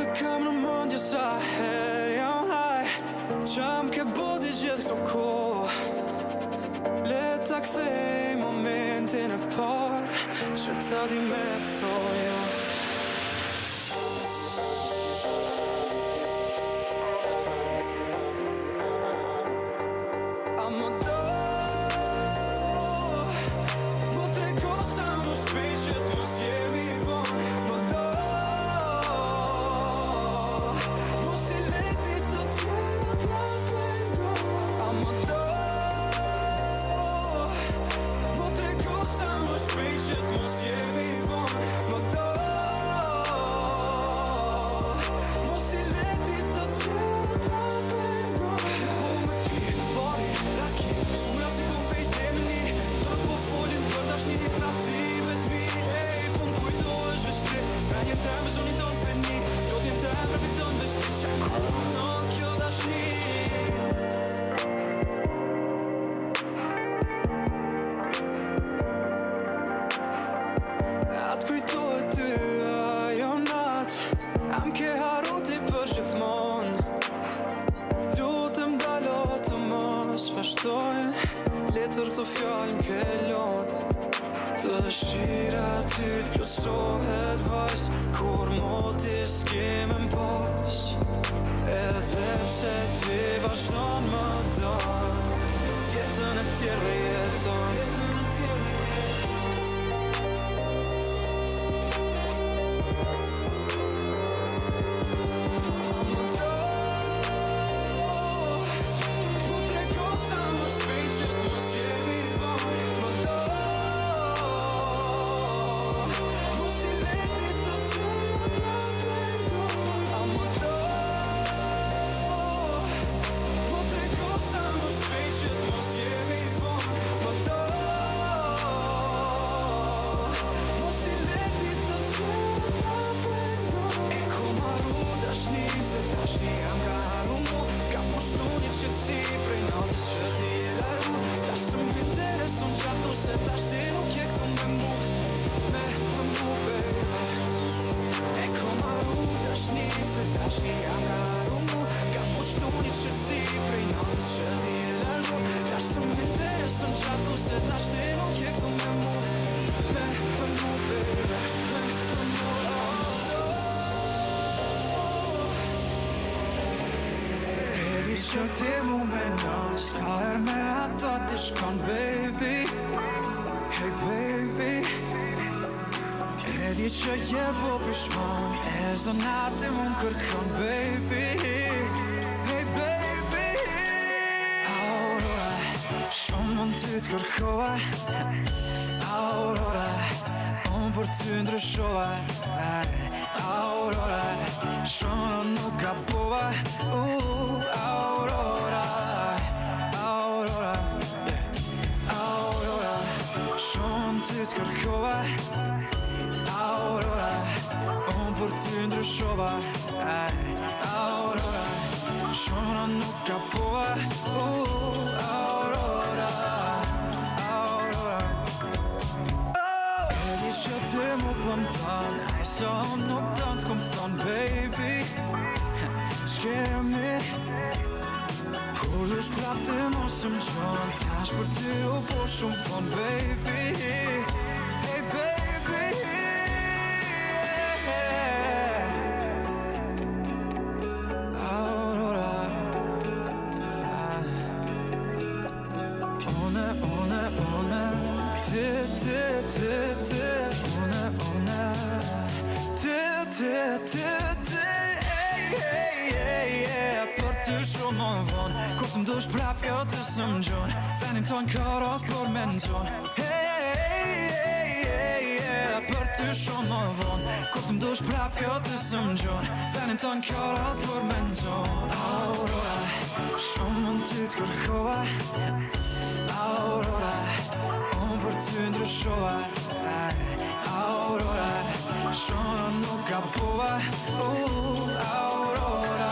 të kam në mendje sa herë jam haj që m'ke bodi gjithë këto kohë. Le ta kthej momentin e parë që ta di me të thojo. Letër këto fjallë m'ke lonë Dëshira ty t'plotësohet vajzë Kur moti s'keme m'pas Edhe pse ti vazhdon më dalë Jetën e tjerve jeton Që ti mu menon Ska me ata ti shkon baby Hey baby E di që je po pishmon E zdo nati mu n'kërkon baby Hey baby Aurora Shumë mund ty t'kërkova Aurora Unë për ty ndryshova Aurora Shumë nuk gabova Aurora Aurora Aurora Shumë ty t'kërkova Aurora Unë për ty ndryshova Aurora Shumë nuk gabova Aurora Aurora Edhi që ti mu pëmëtan Aj sa unë nuk dan t'kom thon baby Shkemi Kur dush prap të mos më gjon Tash për ty u po shumë fon baby Hey baby Aurora One Ti Për ty shumë më vonë Kur të mdush prap jo të së më gjonë Venin ton ka roth për me në gjonë Për ty shumë më vonë Kur të mdush prap jo të së më gjonë Venin ton ka roth për me në gjonë Aurora Shumë mund ty t'kërkova Aurora Unë për ty ndryshova Aurora Shumë nuk gabova Aurora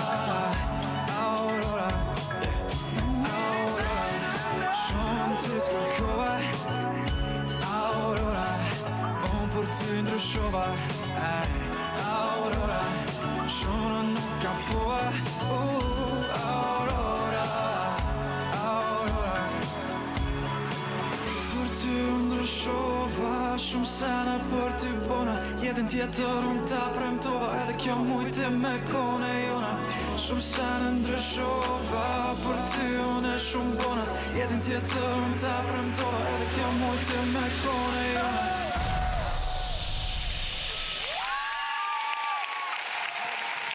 Aurora Aurora Shumë ty t'kërkova Aurora Unë për ty ndryshova Aurora Shumë ka bua Aurora, Aurora. Për ty ndryshova shumë sene për ty bona. Jetën tjetër unë ta premtova, edhe kjo mujti me kone jona. Shumë sene ndryshova për ty unë e shumë bona. Jetën tjetër unë ta premtova, edhe kjo mujti me kone jona.